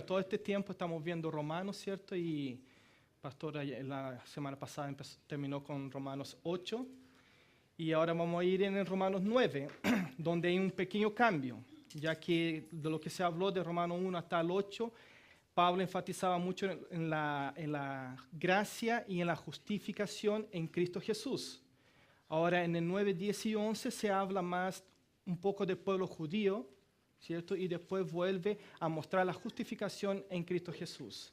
todo este tiempo estamos viendo Romanos, ¿cierto? Y Pastor la semana pasada terminó con Romanos 8. Y ahora vamos a ir en el Romanos 9, donde hay un pequeño cambio, ya que de lo que se habló de Romanos 1 hasta el 8, Pablo enfatizaba mucho en la gracia y en la justificación en Cristo Jesús. Ahora en el 9, 10 y 11 se habla más un poco del pueblo judío, ¿cierto? Y después vuelve a mostrar la justificación en Cristo Jesús.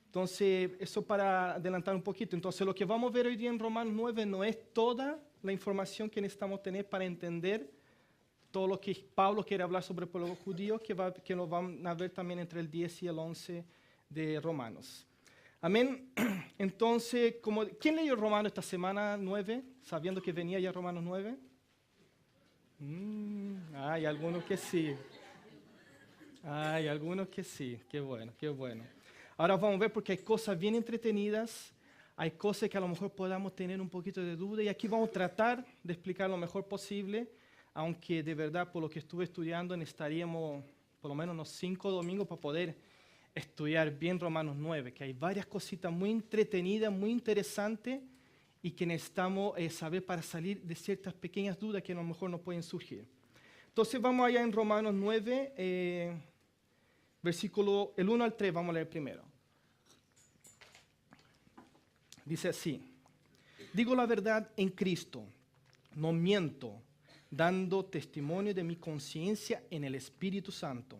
Entonces, eso para adelantar un poquito. Entonces, lo que vamos a ver hoy día en Romanos 9 no es toda la información que necesitamos tener para entender todo lo que Pablo quiere hablar sobre el pueblo judío, que lo van a ver también entre el 10 y el 11 de Romanos. Amén. Entonces, ¿quién leyó Romanos esta semana 9, sabiendo que venía ya Romanos 9? Hay algunos que sí. Hay algunos que sí. Qué bueno, qué bueno. Ahora vamos a ver porque hay cosas bien entretenidas, hay cosas que a lo mejor podamos tener un poquito de duda y aquí vamos a tratar de explicar lo mejor posible, aunque de verdad por lo que estuve estudiando necesitaríamos por lo menos unos 5 domingos para poder estudiar bien Romanos 9, que hay varias cositas muy entretenidas, muy interesantes y que necesitamos saber para salir de ciertas pequeñas dudas que a lo mejor nos pueden surgir. Entonces vamos allá en Romanos 9, versículo el 1 al 3, vamos a leer primero. Dice así: digo la verdad en Cristo, no miento, dando testimonio de mi conciencia en el Espíritu Santo,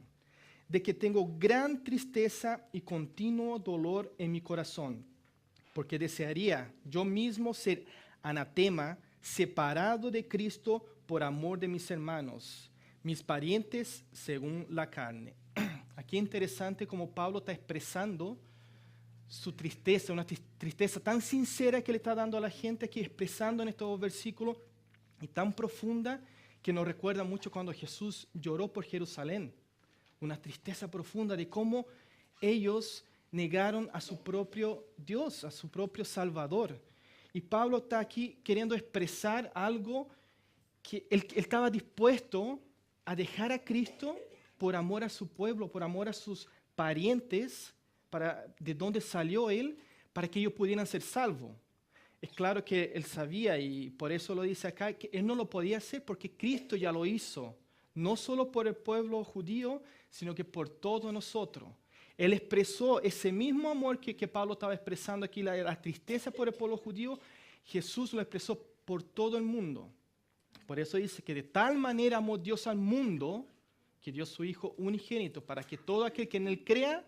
de que tengo gran tristeza y continuo dolor en mi corazón, porque desearía yo mismo ser anatema, separado de Cristo por amor de mis hermanos, mis parientes según la carne. Aquí es interesante como Pablo está expresando su tristeza, una tristeza tan sincera que le está dando a la gente aquí, expresando en estos versículos, y tan profunda que nos recuerda mucho cuando Jesús lloró por Jerusalén. Una tristeza profunda de cómo ellos negaron a su propio Dios, a su propio Salvador. Y Pablo está aquí queriendo expresar algo que él estaba dispuesto a dejar a Cristo por amor a su pueblo, por amor a sus parientes, de donde salió él, para que ellos pudieran ser salvos. Es claro que él sabía, y por eso lo dice acá, que él no lo podía hacer porque Cristo ya lo hizo, no solo por el pueblo judío, sino que por todos nosotros. Él expresó ese mismo amor que Pablo estaba expresando aquí, la tristeza por el pueblo judío, Jesús lo expresó por todo el mundo. Por eso dice que de tal manera amó Dios al mundo, que dio su Hijo unigénito, para que todo aquel que en él crea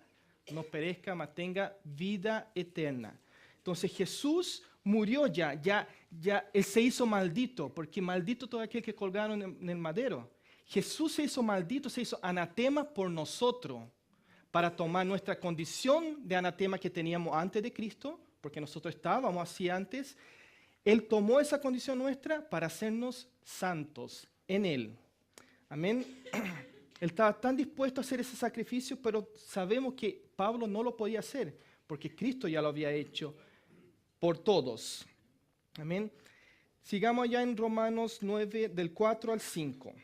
no perezca, mas tenga vida eterna. Entonces Jesús murió ya, él se hizo maldito, porque maldito todo aquel que colgaron en el madero. Jesús se hizo maldito, se hizo anatema por nosotros, para tomar nuestra condición de anatema que teníamos antes de Cristo, porque nosotros estábamos así antes. Él tomó esa condición nuestra para hacernos santos en Él. Amén. Él estaba tan dispuesto a hacer ese sacrificio, pero sabemos que Pablo no lo podía hacer, porque Cristo ya lo había hecho por todos. Amén. Sigamos ya en Romanos 9, del 4 al 5.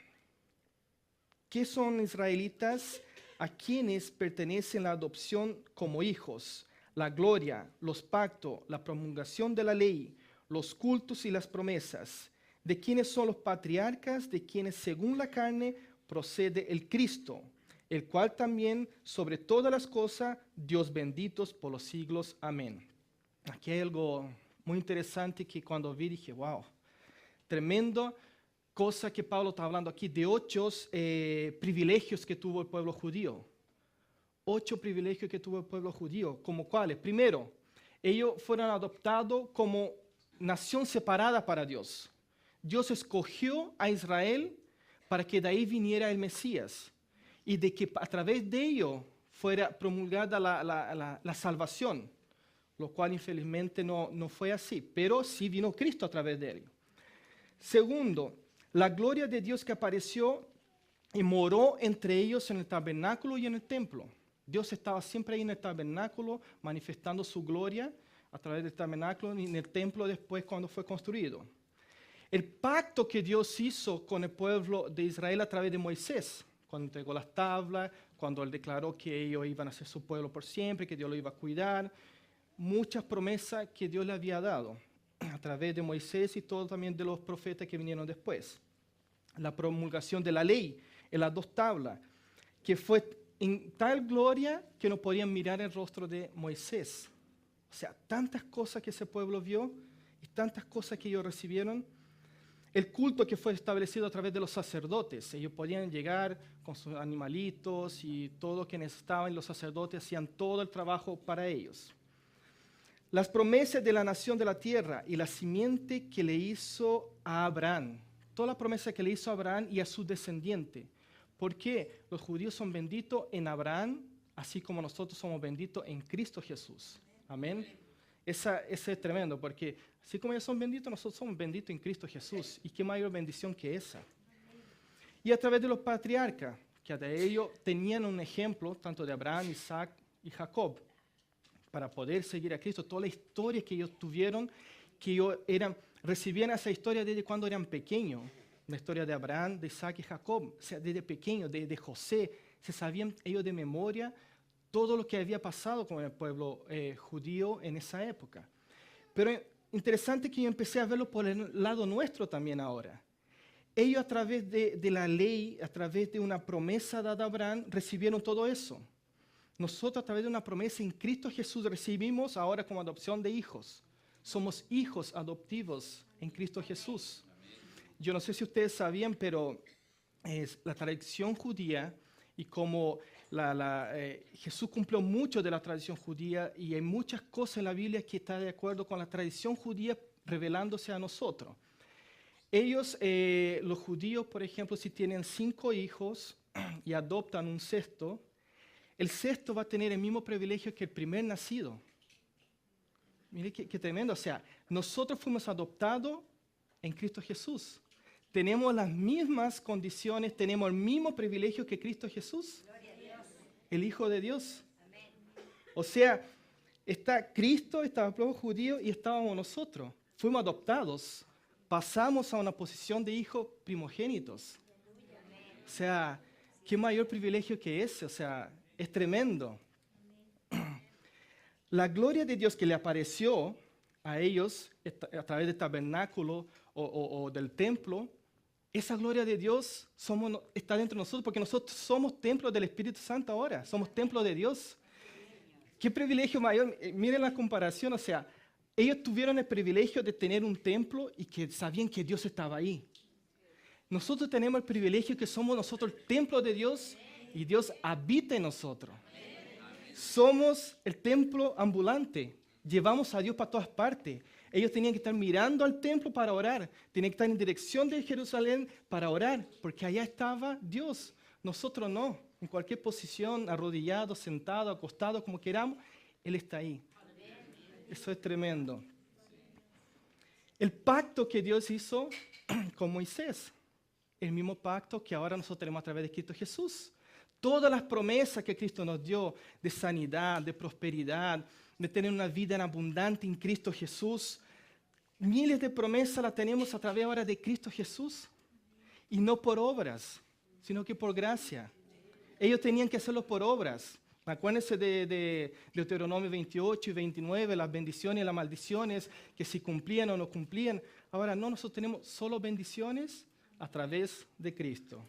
¿Qué son israelitas a quienes pertenece la adopción como hijos, la gloria, los pactos, la promulgación de la ley, los cultos y las promesas? ¿De quienes son los patriarcas? De quienes según la carne procede el Cristo, el cual también sobre todas las cosas, Dios benditos por los siglos. Amén. Aquí hay algo muy interesante que cuando vi dije, wow, tremendo cosa que Pablo está hablando aquí de 8 privilegios que tuvo el pueblo judío. 8 privilegios que tuvo el pueblo judío, como cuáles. Primero, ellos fueron adoptados como nación separada para Dios. Dios escogió a Israel para que de ahí viniera el Mesías y de que a través de ello fuera promulgada la salvación, lo cual infelizmente no fue así, pero sí vino Cristo a través de ello. Segundo, la gloria de Dios que apareció y moró entre ellos en el tabernáculo y en el templo. Dios estaba siempre ahí en el tabernáculo manifestando su gloria a través del tabernáculo y en el templo después cuando fue construido. El pacto que Dios hizo con el pueblo de Israel a través de Moisés, cuando entregó las tablas, cuando Él declaró que ellos iban a ser su pueblo por siempre, que Dios lo iba a cuidar. Muchas promesas que Dios le había dado a través de Moisés y todo también de los profetas que vinieron después. La promulgación de la ley en las 2 tablas, que fue en tal gloria que no podían mirar el rostro de Moisés. O sea, tantas cosas que ese pueblo vio y tantas cosas que ellos recibieron. El culto que fue establecido a través de los sacerdotes. Ellos podían llegar con sus animalitos y todo lo que necesitaban, y los sacerdotes hacían todo el trabajo para ellos. Las promesas de la nación de la tierra y la simiente que le hizo a Abraham. Toda la promesa que le hizo a Abraham y a su descendiente. Porque los judíos son benditos en Abraham, así como nosotros somos benditos en Cristo Jesús. Amén. Ese es tremendo, porque así como ellos son benditos, nosotros somos benditos en Cristo Jesús. ¿Y qué mayor bendición que esa? Y a través de los patriarcas, que de ellos tenían un ejemplo, tanto de Abraham, Isaac y Jacob, para poder seguir a Cristo. Toda la historia que ellos tuvieron, que ellos recibían esa historia desde cuando eran pequeños. La historia de Abraham, de Isaac y Jacob. O sea, desde pequeños, de José, se sabían ellos de memoria todo lo que había pasado con el pueblo judío en esa época. Pero interesante que yo empecé a verlo por el lado nuestro también ahora. Ellos a través de la ley, a través de una promesa dada a Abraham, recibieron todo eso. Nosotros a través de una promesa en Cristo Jesús recibimos ahora como adopción de hijos. Somos hijos adoptivos en Cristo Jesús. Yo no sé si ustedes sabían, pero la tradición judía y como Jesús cumplió mucho de la tradición judía, y hay muchas cosas en la Biblia que están de acuerdo con la tradición judía revelándose a nosotros. Ellos, los judíos, por ejemplo, si tienen 5 hijos y adoptan un sexto, el sexto va a tener el mismo privilegio que el primer nacido. Mire qué tremendo. O sea, nosotros fuimos adoptados en Cristo Jesús. Tenemos las mismas condiciones, tenemos el mismo privilegio que Cristo Jesús, el Hijo de Dios. Amén. O sea, está Cristo, estaba el pueblo judío y estábamos nosotros. Fuimos adoptados, pasamos a una posición de hijos primogénitos. O sea, qué mayor privilegio que ese, o sea, es tremendo. La gloria de Dios que le apareció a ellos a través del tabernáculo o del templo, esa gloria de Dios está dentro de nosotros, porque nosotros somos templo del Espíritu Santo ahora, somos templo de Dios. Qué privilegio mayor. Miren la comparación, o sea, ellos tuvieron el privilegio de tener un templo y que sabían que Dios estaba ahí. Nosotros tenemos el privilegio que somos nosotros el templo de Dios y Dios habita en nosotros. Somos el templo ambulante, llevamos a Dios para todas partes. Ellos tenían que estar mirando al templo para orar, tenían que estar en dirección de Jerusalén para orar, porque allá estaba Dios. Nosotros no, en cualquier posición, arrodillado, sentado, acostado, como queramos, Él está ahí. Eso es tremendo. El pacto que Dios hizo con Moisés, el mismo pacto que ahora nosotros tenemos a través de Cristo Jesús. Todas las promesas que Cristo nos dio de sanidad, de prosperidad, de tener una vida en abundante en Cristo Jesús, miles de promesas las tenemos a través ahora de Cristo Jesús. Y no por obras, sino que por gracia. Ellos tenían que hacerlo por obras. Acuérdense de Deuteronomio 28 y 29, las bendiciones y las maldiciones, que si cumplían o no cumplían. Ahora no, nosotros tenemos solo bendiciones a través de Cristo.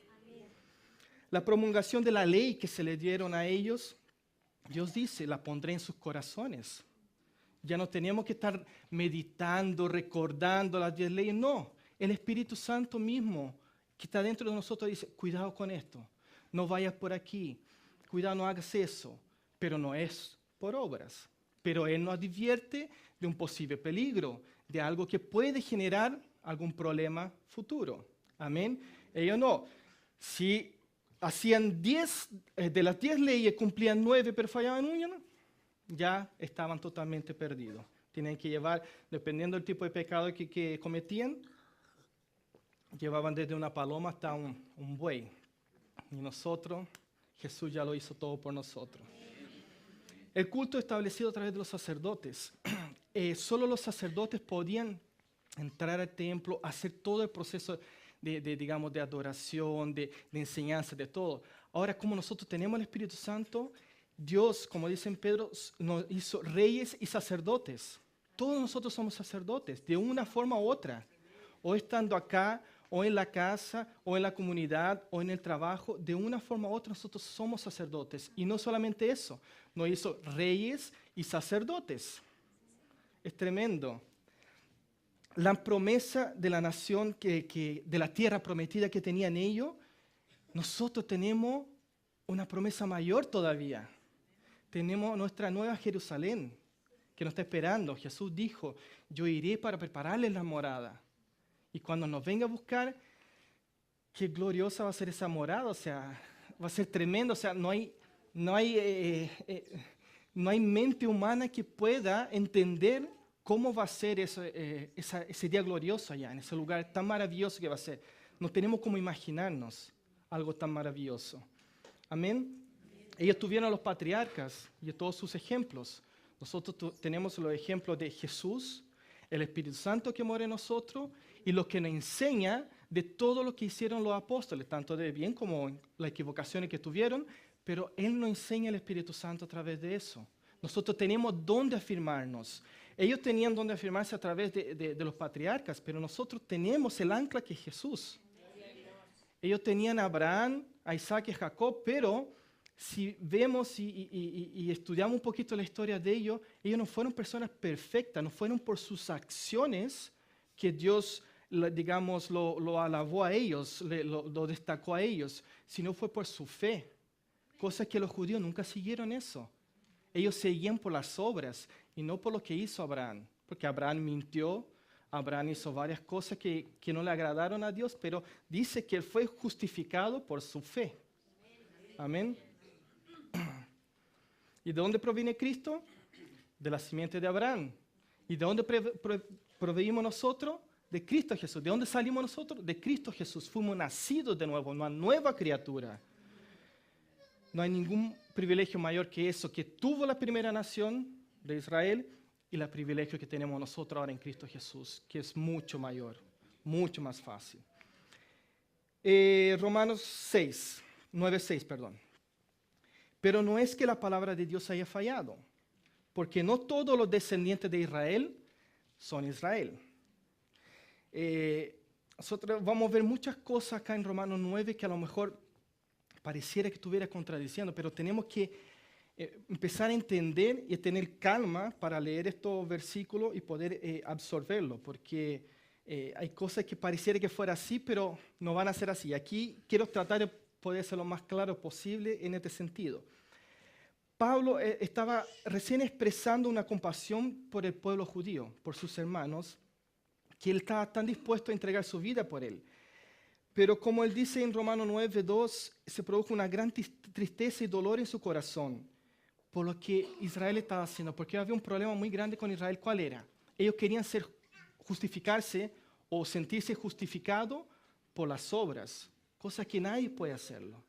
La promulgación de la ley que se le dieron a ellos, Dios dice, la pondré en sus corazones. Ya no teníamos que estar meditando, recordando las 10 leyes. No, el Espíritu Santo mismo que está dentro de nosotros dice, cuidado con esto, no vayas por aquí, cuidado, no hagas eso. Pero no es por obras. Pero Él nos advierte de un posible peligro, de algo que puede generar algún problema futuro. Amén. Ellos no. Si hacían 10, de las 10 leyes cumplían 9, pero fallaban una, ya estaban totalmente perdidos. Tienen que llevar, dependiendo del tipo de pecado que cometían, llevaban desde una paloma hasta un buey. Y nosotros, Jesús ya lo hizo todo por nosotros. El culto establecido a través de los sacerdotes. Solo los sacerdotes podían entrar al templo, hacer todo el proceso de adoración, de enseñanza, de todo. Ahora, como nosotros tenemos el Espíritu Santo, Dios, como dice en Pedro, nos hizo reyes y sacerdotes. Todos nosotros somos sacerdotes, de una forma u otra. O estando acá, o en la casa, o en la comunidad, o en el trabajo, de una forma u otra nosotros somos sacerdotes. Y no solamente eso, nos hizo reyes y sacerdotes. Es tremendo. La promesa de la nación, de la tierra prometida que tenían ellos, nosotros tenemos una promesa mayor todavía. Tenemos nuestra nueva Jerusalén que nos está esperando. Jesús dijo, yo iré para prepararles la morada. Y cuando nos venga a buscar, qué gloriosa va a ser esa morada, o sea, va a ser tremendo, o sea, no hay mente humana que pueda entender cómo va a ser ese día glorioso allá, en ese lugar tan maravilloso que va a ser. No tenemos cómo imaginarnos algo tan maravilloso. Amén. Ellos tuvieron a los patriarcas y a todos sus ejemplos. Nosotros tenemos los ejemplos de Jesús, el Espíritu Santo que mora en nosotros y lo que nos enseña de todo lo que hicieron los apóstoles, tanto de bien como las equivocaciones que tuvieron, pero Él nos enseña el Espíritu Santo a través de eso. Nosotros tenemos dónde afirmarnos. Ellos tenían dónde afirmarse a través de los patriarcas, pero nosotros tenemos el ancla que es Jesús. Ellos tenían a Abraham, a Isaac y a Jacob, pero si vemos y estudiamos un poquito la historia de ellos, ellos no fueron personas perfectas, no fueron por sus acciones que Dios, digamos, lo alabó a ellos, lo destacó a ellos, sino fue por su fe. Cosa que los judíos nunca siguieron eso. Ellos seguían por las obras y no por lo que hizo Abraham, porque Abraham mintió, Abraham hizo varias cosas que no le agradaron a Dios, pero dice que él fue justificado por su fe. Amén. ¿Y de dónde proviene Cristo? De la simiente de Abraham. ¿Y de dónde provenimos nosotros? De Cristo Jesús. ¿De dónde salimos nosotros? De Cristo Jesús. Fuimos nacidos de nuevo, una nueva criatura. No hay ningún privilegio mayor que eso, que tuvo la primera nación de Israel y el privilegio que tenemos nosotros ahora en Cristo Jesús, que es mucho mayor, mucho más fácil. Romanos 9:6, perdón. Pero no es que la palabra de Dios haya fallado, porque no todos los descendientes de Israel son Israel. Nosotros vamos a ver muchas cosas acá en Romanos 9 que a lo mejor pareciera que estuviera contradiciendo, pero tenemos que empezar a entender y a tener calma para leer estos versículos y poder absorberlo, porque hay cosas que pareciera que fuera así, pero no van a ser así. Aquí quiero tratar de poder ser lo más claro posible en este sentido. Pablo estaba recién expresando una compasión por el pueblo judío, por sus hermanos, que él estaba tan dispuesto a entregar su vida por él. Pero como él dice en Romanos 9:2, se produjo una gran tristeza y dolor en su corazón por lo que Israel estaba haciendo, porque había un problema muy grande con Israel. ¿Cuál era? Ellos querían justificarse o sentirse justificados por las obras, cosa que nadie puede hacerlo.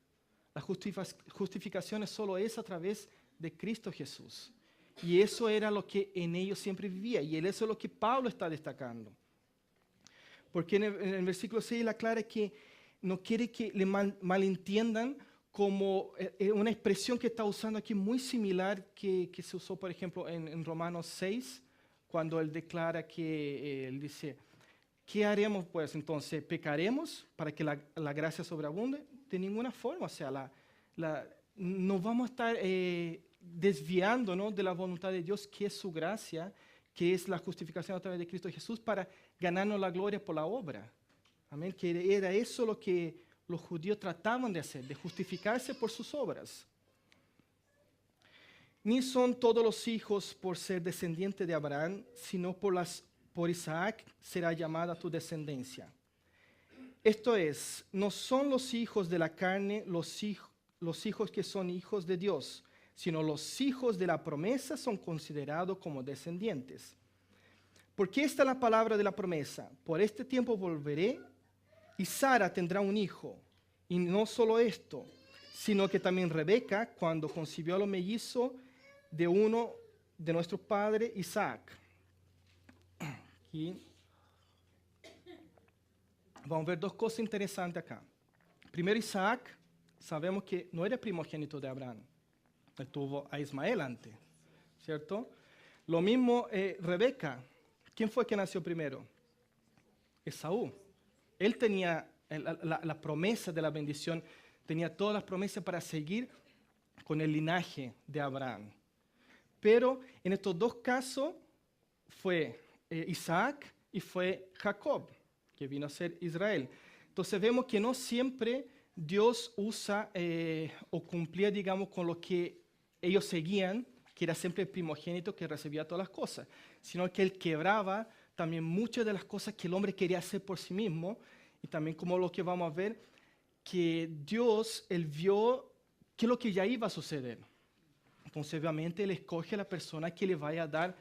La justificación solo es a través de Cristo Jesús. Y eso era lo que en ellos siempre vivía, y eso es lo que Pablo está destacando. Porque en el versículo 6 él aclara que no quiere que le malentiendan como una expresión que está usando aquí muy similar que se usó, por ejemplo, en Romanos 6, cuando él declara que, él dice, ¿qué haremos pues entonces? ¿Pecaremos para que la gracia sobreabunde? De ninguna forma, o sea, no vamos a estar desviándonos de la voluntad de Dios, que es su gracia, que es la justificación a través de Cristo Jesús, para ganarnos la gloria por la obra. Amén. Que era eso lo que los judíos trataban de hacer, de justificarse por sus obras. Ni son todos los hijos por ser descendiente de Abraham, sino por Isaac será llamada tu descendencia. Esto es, no son los hijos de la carne los hijos que son hijos de Dios, sino los hijos de la promesa son considerados como descendientes. Porque esta es la palabra de la promesa: por este tiempo volveré y Sara tendrá un hijo. Y no solo esto, sino que también Rebeca, cuando concibió a los mellizos de uno de nuestros padres, Isaac. Aquí vamos a ver dos cosas interesantes acá. Primero, Isaac sabemos que no era primogénito de Abraham. Él tuvo a Ismael antes, ¿cierto? Lo mismo Rebeca. ¿Quién fue que nació primero? Esaú. Él tenía la promesa de la bendición, tenía todas las promesas para seguir con el linaje de Abraham. Pero en estos dos casos fue Isaac y fue Jacob, que vino a ser Israel. Entonces vemos que no siempre Dios usa o cumplía, digamos, con lo que ellos seguían, que era siempre el primogénito que recibía todas las cosas, sino que Él quebraba también muchas de las cosas que el hombre quería hacer por sí mismo, y también como lo que vamos a ver, que Dios, Él vio qué es lo que ya iba a suceder. Entonces obviamente Él escoge a la persona que le vaya a dar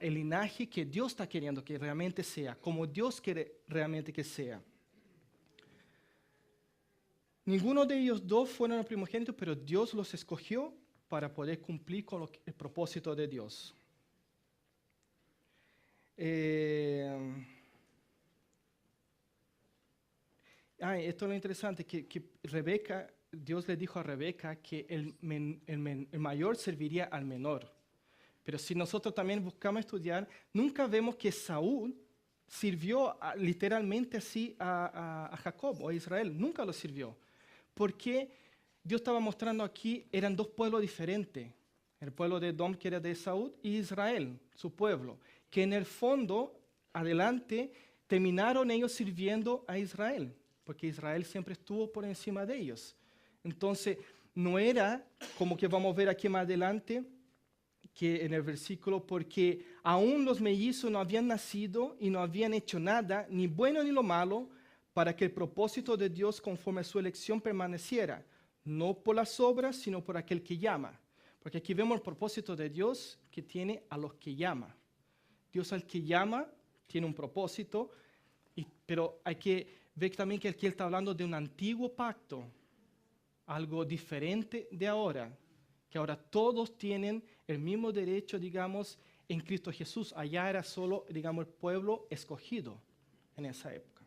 el linaje que Dios está queriendo que realmente sea, como Dios quiere realmente que sea. Ninguno de ellos dos fueron los primogénitos, pero Dios los escogió para poder cumplir con el propósito de Dios. Esto es lo interesante, que Rebeca, Dios le dijo a Rebeca que el mayor serviría al menor. Pero si nosotros también buscamos estudiar, nunca vemos que Saúl sirvió literalmente así a Jacob o a Israel. Nunca lo sirvió. Porque Dios estaba mostrando aquí, eran dos pueblos diferentes. El pueblo de Edom, que era de Saúl, y Israel, su pueblo. Que en el fondo, adelante, terminaron ellos sirviendo a Israel. Porque Israel siempre estuvo por encima de ellos. Entonces, no era, como que vamos a ver aquí más adelante, que en el versículo, porque aún los mellizos no habían nacido y no habían hecho nada, ni bueno ni lo malo, para que el propósito de Dios conforme a su elección permaneciera, no por las obras, sino por aquel que llama. Porque aquí vemos el propósito de Dios que tiene a los que llama. Dios al que llama tiene un propósito, pero hay que ver también que aquí él está hablando de un antiguo pacto, algo diferente de ahora, que ahora todos tienen el mismo derecho, digamos, en Cristo Jesús. Allá era solo, digamos, el pueblo escogido en esa época.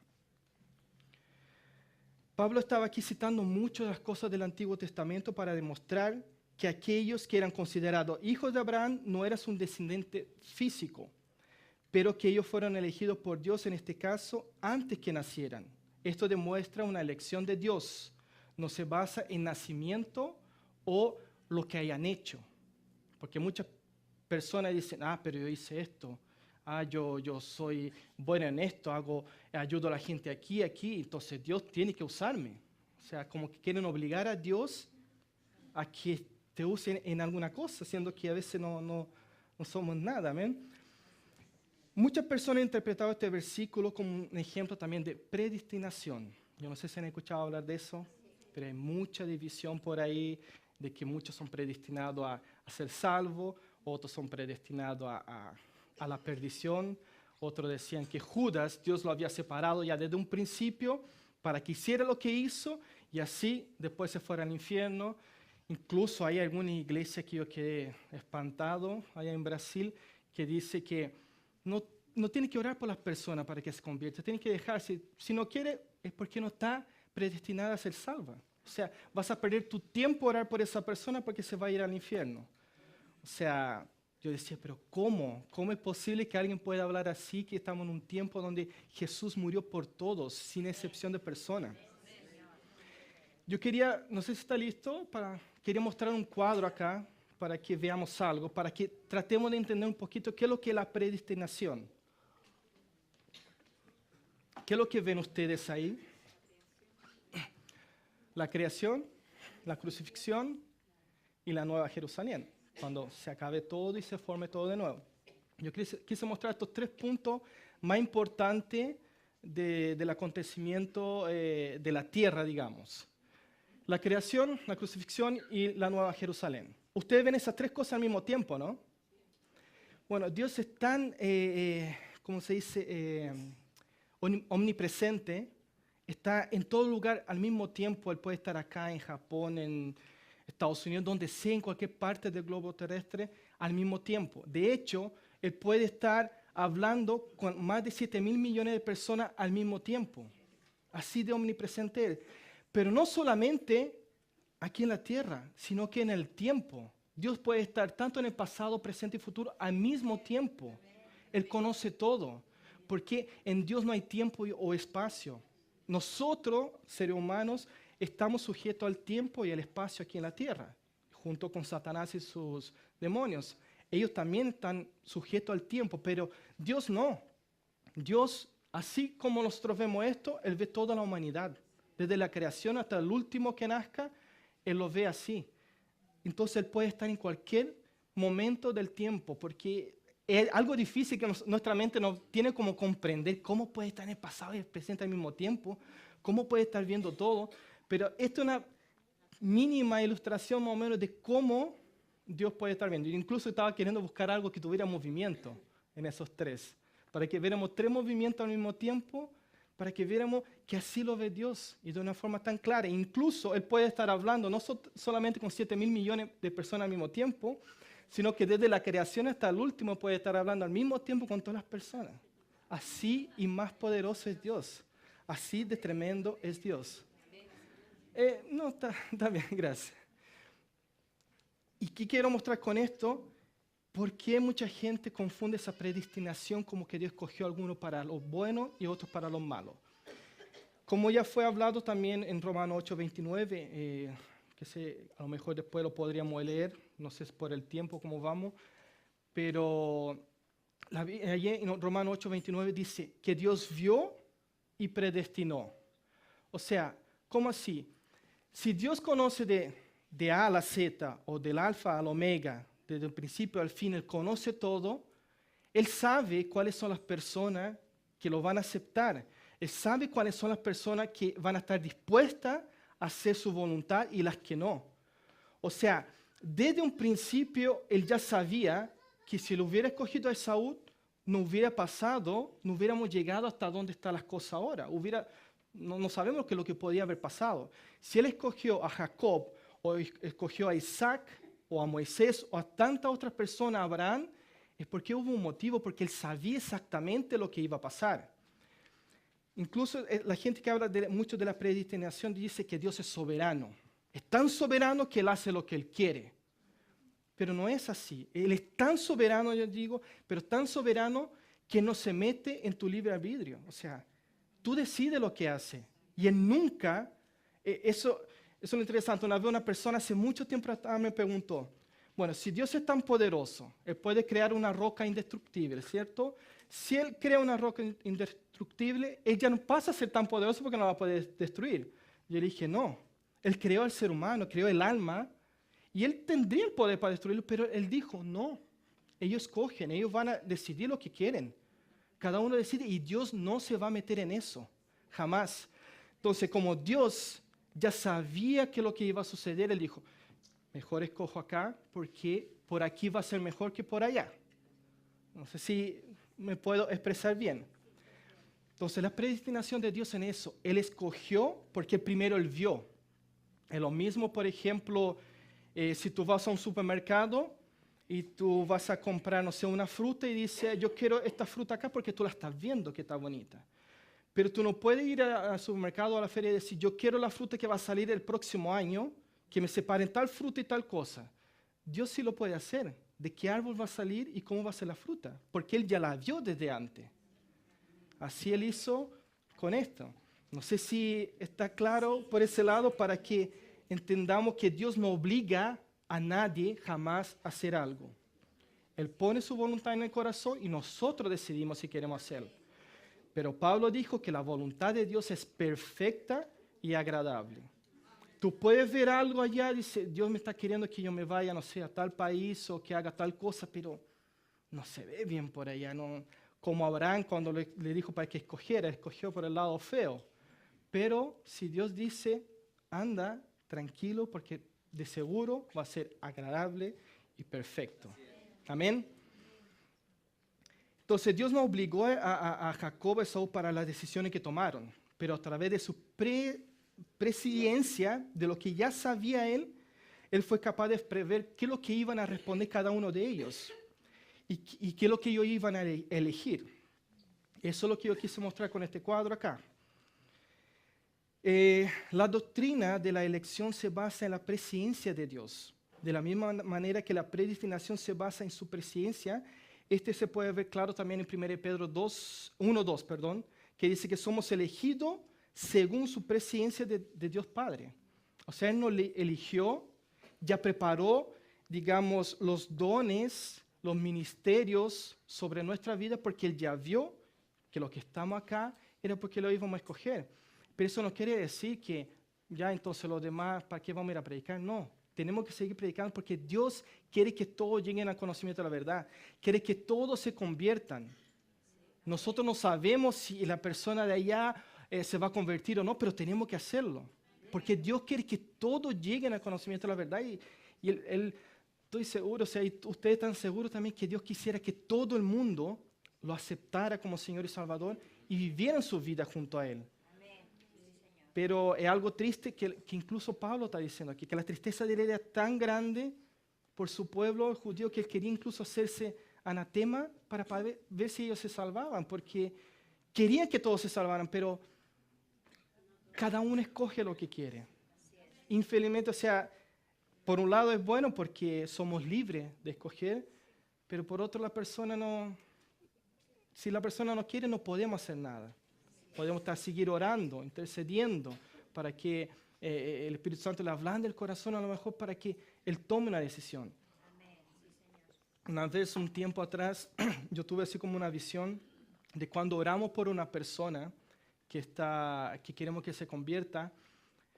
Pablo estaba aquí citando muchas de las cosas del Antiguo Testamento para demostrar que aquellos que eran considerados hijos de Abraham no eran un descendiente físico, pero que ellos fueron elegidos por Dios en este caso antes que nacieran. Esto demuestra una elección de Dios. No se basa en nacimiento o lo que hayan hecho. Porque muchas personas dicen, pero yo hice esto. Yo soy bueno en esto, ayudo a la gente aquí, entonces Dios tiene que usarme. O sea, como que quieren obligar a Dios a que te use en alguna cosa, siendo que a veces no somos nada, ¿amén? Muchas personas han interpretado este versículo como un ejemplo también de predestinación. Yo no sé si han escuchado hablar de eso, pero hay mucha división por ahí de que muchos son predestinados a ser salvos, otros son predestinados a la perdición. Otros decían que Judas, Dios lo había separado ya desde un principio para que hiciera lo que hizo y así después se fuera al infierno. Incluso hay alguna iglesia que yo quedé espantado allá en Brasil que dice que no tiene que orar por las personas para que se conviertan, tiene que dejarse. Si no quiere es porque no está predestinada a ser salva. O sea, vas a perder tu tiempo a orar por esa persona porque se va a ir al infierno. O sea, yo decía, pero ¿cómo? ¿Cómo es posible que alguien pueda hablar así, que estamos en un tiempo donde Jesús murió por todos, sin excepción de persona? Yo quería, no sé si está listo, quería mostrar un cuadro acá para que veamos algo, para que tratemos de entender un poquito qué es lo que es la predestinación. ¿Qué es lo que ven ustedes ahí? La creación, la crucifixión y la nueva Jerusalén, cuando se acabe todo y se forme todo de nuevo. Yo quise mostrar estos 3 puntos más importantes del acontecimiento de la tierra, digamos. La creación, la crucifixión y la nueva Jerusalén. Ustedes ven esas 3 cosas al mismo tiempo, ¿no? Bueno, Dios es tan, ¿cómo se dice? Omnipresente. Está en todo lugar al mismo tiempo. Él puede estar acá en Japón, en Estados Unidos, donde sea, en cualquier parte del globo terrestre, al mismo tiempo. De hecho, Él puede estar hablando con más de 7.000 millones de personas al mismo tiempo. Así de omnipresente Él. Pero no solamente aquí en la tierra, sino que en el tiempo. Dios puede estar tanto en el pasado, presente y futuro al mismo tiempo. Él conoce todo, porque en Dios no hay tiempo o espacio. Nosotros, seres humanos, estamos sujetos al tiempo y al espacio aquí en la tierra, junto con Satanás y sus demonios. Ellos también están sujetos al tiempo, pero Dios no. Dios, así como nosotros vemos esto, Él ve toda la humanidad. Desde la creación hasta el último que nazca, Él lo ve así. Entonces Él puede estar en cualquier momento del tiempo, porque es algo difícil que nuestra mente no tiene como comprender cómo puede estar en el pasado y el presente al mismo tiempo, cómo puede estar viendo todo. Pero esto es una mínima ilustración más o menos de cómo Dios puede estar viendo. Yo incluso estaba queriendo buscar algo que tuviera movimiento en esos tres, para que viéramos tres movimientos al mismo tiempo, para que viéramos que así lo ve Dios y de una forma tan clara. Incluso Él puede estar hablando no solamente con 7.000 millones de personas al mismo tiempo, sino que desde la creación hasta el último puede estar hablando al mismo tiempo con todas las personas. Así y más poderoso es Dios. Así de tremendo es Dios. No, está bien, gracias. ¿Y qué quiero mostrar con esto? ¿Por qué mucha gente confunde esa predestinación como que Dios escogió a algunos para lo bueno y otros para lo malo? Como ya fue hablado también en Romanos 8:29, a lo mejor después lo podríamos leer, no sé si por el tiempo cómo vamos, pero allí en Romanos 8:29 dice que Dios vio y predestinó. O sea, ¿cómo así? Si Dios conoce de A a la Z o del alfa al omega, desde el principio al fin, Él conoce todo, Él sabe cuáles son las personas que lo van a aceptar. Él sabe cuáles son las personas que van a estar dispuestas a hacer su voluntad y las que no. O sea, desde un principio Él ya sabía que si lo hubiera escogido a Esaú, no hubiera pasado, no hubiéramos llegado hasta donde están las cosas ahora. No sabemos qué es lo que podía haber pasado. Si Él escogió a Jacob o escogió a Isaac o a Moisés o a tantas otras personas, a Abraham, es porque hubo un motivo, porque Él sabía exactamente lo que iba a pasar. Incluso la gente que habla mucho de la predestinación dice que Dios es soberano. Es tan soberano que Él hace lo que Él quiere. Pero no es así. Él es tan soberano, yo digo, pero tan soberano que no se mete en tu libre albedrío. O sea, tú decides lo que hace. Y Él nunca, eso es lo interesante. Una vez una persona hace mucho tiempo atrás me preguntó, bueno, si Dios es tan poderoso, Él puede crear una roca indestructible, ¿cierto? Si Él crea una roca indestructible, Él ya no pasa a ser tan poderoso porque no la puede destruir. Yo le dije, no. Él creó al ser humano, creó el alma, y Él tendría el poder para destruirlo, pero Él dijo, no. Ellos escogen, ellos van a decidir lo que quieren. Cada uno decide y Dios no se va a meter en eso, jamás. Entonces, como Dios ya sabía que lo que iba a suceder, Él dijo, mejor escojo acá porque por aquí va a ser mejor que por allá. No sé si me puedo expresar bien. Entonces, la predestinación de Dios en eso, Él escogió porque primero Él vio. Es lo mismo, por ejemplo, si tú vas a un supermercado y tú vas a comprar, no sé, una fruta y dices, yo quiero esta fruta acá porque tú la estás viendo que está bonita. Pero tú no puedes ir al supermercado o a la feria y decir, yo quiero la fruta que va a salir el próximo año, que me separen tal fruta y tal cosa. Dios sí lo puede hacer. ¿De qué árbol va a salir y cómo va a ser la fruta? Porque Él ya la vio desde antes. Así Él hizo con esto. No sé si está claro por ese lado para que entendamos que Dios no obliga a nadie jamás a hacer algo. Él pone su voluntad en el corazón y nosotros decidimos si queremos hacerlo. Pero Pablo dijo que la voluntad de Dios es perfecta y agradable. Tú puedes ver algo allá, dice, Dios me está queriendo que yo me vaya, no sé, a tal país o que haga tal cosa, pero no se ve bien por allá. No, como Abraham cuando le dijo para que escogiera, escogió por el lado feo. Pero si Dios dice, anda tranquilo porque de seguro va a ser agradable y perfecto. Amén. Entonces Dios no obligó a Jacob y a Esaú para las decisiones que tomaron, pero a través de su presciencia, de lo que ya sabía Él fue capaz de prever qué es lo que iban a responder cada uno de ellos y qué es lo que ellos iban a elegir. Eso es lo que yo quise mostrar con este cuadro acá. La doctrina de la elección se basa en la presencia de Dios. De la misma manera que la predestinación se basa en su presencia, este se puede ver claro también en 1 Pedro 1:2, perdón, que dice que somos elegidos según su presencia de Dios Padre. O sea, Él nos eligió, ya preparó, digamos, los dones, los ministerios sobre nuestra vida, porque Él ya vio que los que estamos acá era porque lo íbamos a escoger. Pero eso no quiere decir que ya entonces los demás, ¿para qué vamos a ir a predicar? No, tenemos que seguir predicando porque Dios quiere que todos lleguen al conocimiento de la verdad. Quiere que todos se conviertan. Nosotros no sabemos si la persona de allá se va a convertir o no, pero tenemos que hacerlo. Porque Dios quiere que todos lleguen al conocimiento de la verdad. Y él, estoy seguro, o sea, y ustedes están seguros también que Dios quisiera que todo el mundo lo aceptara como Señor y Salvador y vivieran su vida junto a Él. Pero es algo triste que incluso Pablo está diciendo aquí, que la tristeza de él era tan grande por su pueblo judío que él quería incluso hacerse anatema para ver si ellos se salvaban, porque quería que todos se salvaran, pero cada uno escoge lo que quiere. Infelizmente, o sea, por un lado es bueno porque somos libres de escoger, pero por otro la persona no, si la persona no quiere no podemos hacer nada. Podemos seguir orando, intercediendo para que el Espíritu Santo le ablande el corazón a lo mejor para que Él tome una decisión. Una vez, un tiempo atrás, yo tuve así como una visión de cuando oramos por una persona que queremos que se convierta,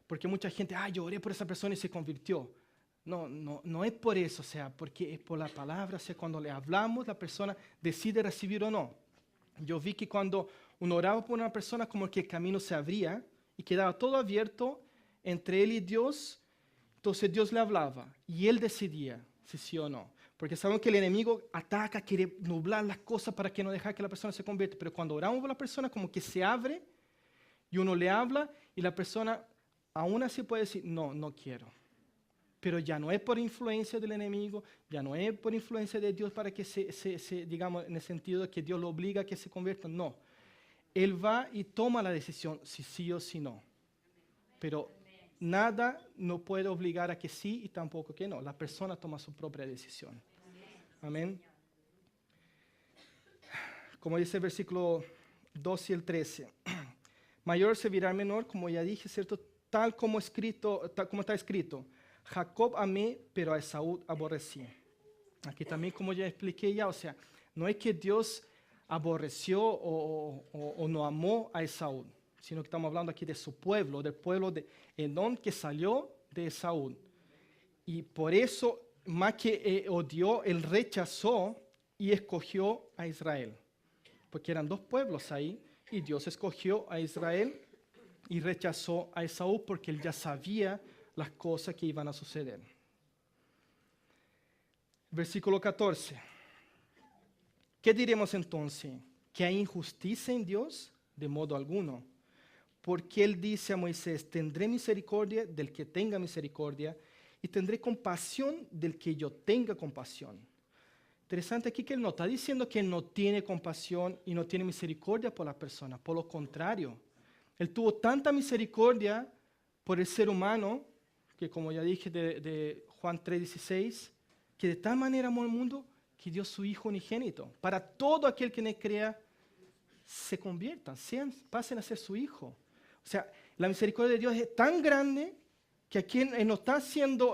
porque mucha gente, yo oré por esa persona y se convirtió. No es por eso, o sea, porque es por la palabra, o sea, cuando le hablamos, la persona decide recibir o no. Yo vi que cuando uno oraba por una persona, como que el camino se abría y quedaba todo abierto entre él y Dios. Entonces Dios le hablaba y él decidía si sí o no. Porque sabemos que el enemigo ataca, quiere nublar las cosas para que no deje que la persona se convierta. Pero cuando oramos por la persona, como que se abre y uno le habla y la persona aún así puede decir, no quiero. Pero ya no es por influencia del enemigo, ya no es por influencia de Dios para que digamos, en el sentido de que Dios lo obliga a que se convierta. No. Él va y toma la decisión si sí o si no. Pero nada no puede obligar a que sí y tampoco que no. La persona toma su propia decisión. Amén. Como dice el versículo 12 y el 13. Mayor servirá al menor, como ya dije, ¿cierto? Tal como está escrito. Jacob amé, pero a Esaú aborrecí. Aquí también, como ya expliqué ya, o sea, no es que Dios aborreció o no amó a Esaú, sino que estamos hablando aquí de su pueblo, del pueblo de Edom que salió de Esaú. Y por eso, más que odió, él rechazó y escogió a Israel. Porque eran dos pueblos ahí, y Dios escogió a Israel y rechazó a Esaú porque él ya sabía las cosas que iban a suceder. Versículo 14. ¿Qué diremos entonces? ¿Que hay injusticia en Dios? De modo alguno. Porque Él dice a Moisés, tendré misericordia del que tenga misericordia y tendré compasión del que yo tenga compasión. Interesante aquí que Él no está diciendo que Él no tiene compasión y no tiene misericordia por la persona. Por lo contrario, Él tuvo tanta misericordia por el ser humano, que como ya dije de Juan 3:16, que de tal manera amó al mundo que dio su Hijo unigénito, para todo aquel que en Él crea se conviertan, pasen a ser su Hijo. O sea, la misericordia de Dios es tan grande que aquí Él no está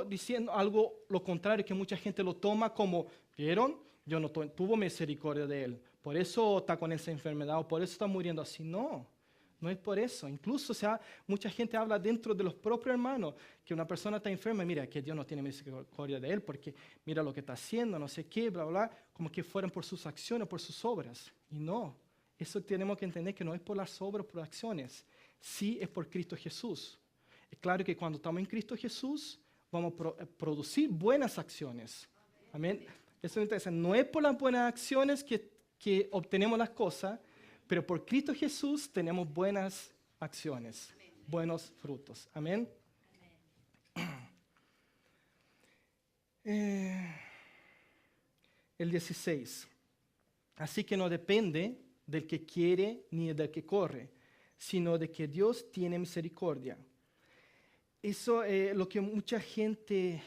diciendo algo lo contrario, que mucha gente lo toma como, ¿vieron? Yo no tuvo misericordia de Él, por eso está con esa enfermedad o por eso está muriendo así. No es por eso. Incluso, o sea, mucha gente habla dentro de los propios hermanos que una persona está enferma, mira, que Dios no tiene misericordia de él porque mira lo que está haciendo, no sé qué, bla, bla, como que fueran por sus acciones, por sus obras. Y no, eso tenemos que entender que no es por las obras, por acciones, sí es por Cristo Jesús. Es claro que cuando estamos en Cristo Jesús, vamos a producir buenas acciones. Amén. Eso me interesa. No es por las buenas acciones que obtenemos las cosas, pero por Cristo Jesús tenemos buenas acciones, buenos frutos. Amén. El 16. Así que no depende del que quiere ni del que corre, sino de que Dios tiene misericordia. Eso es lo que mucha gente,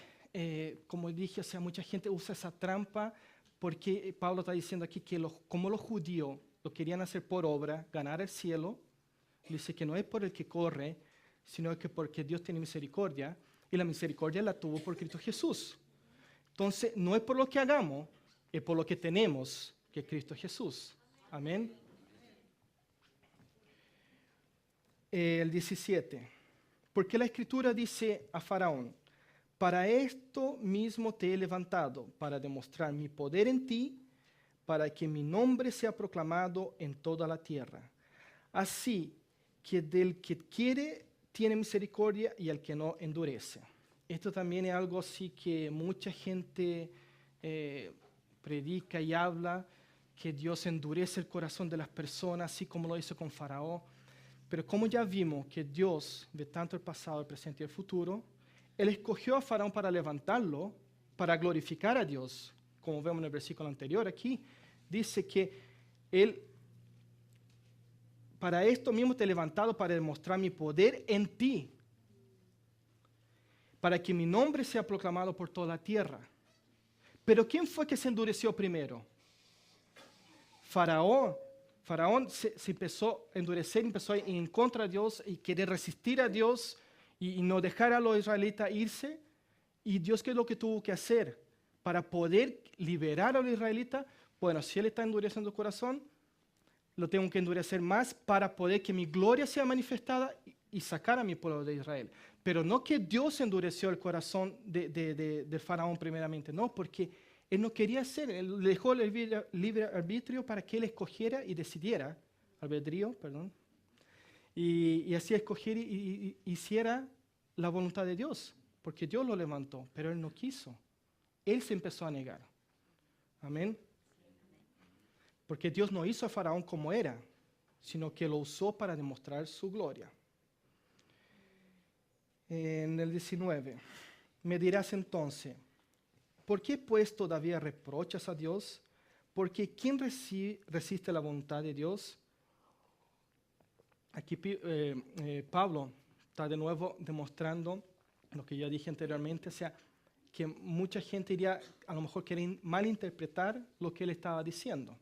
como dije, o sea, mucha gente usa esa trampa porque Pablo está diciendo aquí que como los judíos lo querían hacer por obra, ganar el cielo, dice que no es por el que corre, sino que porque Dios tiene misericordia, y la misericordia la tuvo por Cristo Jesús. Entonces, no es por lo que hagamos, es por lo que tenemos, que es Cristo Jesús. Amén. El 17. Porque la Escritura dice a Faraón, para esto mismo te he levantado, para demostrar mi poder en ti, para que mi nombre sea proclamado en toda la tierra. Así que del que quiere tiene misericordia y al que no endurece. Esto también es algo así que mucha gente predica y habla, que Dios endurece el corazón de las personas, así como lo hizo con Faraón. Pero como ya vimos que Dios ve tanto el pasado, el presente y el futuro, Él escogió a Faraón para levantarlo, para glorificar a Dios. Como vemos en el versículo anterior aquí, dice que Él, para esto mismo te he levantado para demostrar mi poder en ti, para que mi nombre sea proclamado por toda la tierra. Pero ¿quién fue que se endureció primero? Faraón. Faraón se empezó a endurecer, empezó a ir en contra de Dios y querer resistir a Dios y no dejar a los israelitas irse. ¿Y Dios qué es lo que tuvo que hacer para poder liberar a los israelitas? Bueno, si Él está endureciendo el corazón, lo tengo que endurecer más para poder que mi gloria sea manifestada y sacar a mi pueblo de Israel. Pero no que Dios endureció el corazón del faraón primeramente, no, porque Él no quería hacer, Él dejó el libre arbitrio para que Él escogiera y decidiera, albedrío, perdón, y así escogiera y hiciera la voluntad de Dios, porque Dios lo levantó, pero Él no quiso. Él se empezó a negar. Amén. Porque Dios no hizo a Faraón como era, sino que lo usó para demostrar su gloria. En el 19, me dirás entonces, ¿por qué pues todavía reprochas a Dios? Porque ¿quién resiste la voluntad de Dios? Aquí Pablo está de nuevo demostrando lo que ya dije anteriormente, o sea, que mucha gente iría a lo mejor querer malinterpretar lo que él estaba diciendo.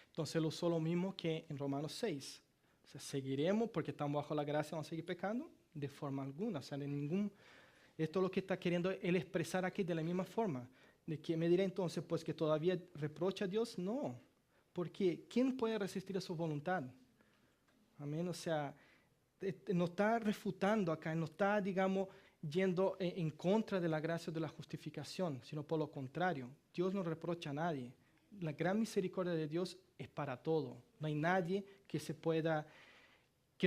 Entonces él usó lo mismo que en Romanos 6. O sea, seguiremos porque estamos bajo la gracia, vamos a seguir pecando de forma alguna, o sea, de ningún... Esto es lo que está queriendo él expresar aquí de la misma forma. De que me dirá entonces, pues que todavía reprocha a Dios, no. Porque ¿quién puede resistir a su voluntad? Amén, o sea, no está refutando acá, no está, digamos, yendo en contra de la gracia o de la justificación, sino por lo contrario. Dios no reprocha a nadie. La gran misericordia de Dios es para todo. No hay nadie que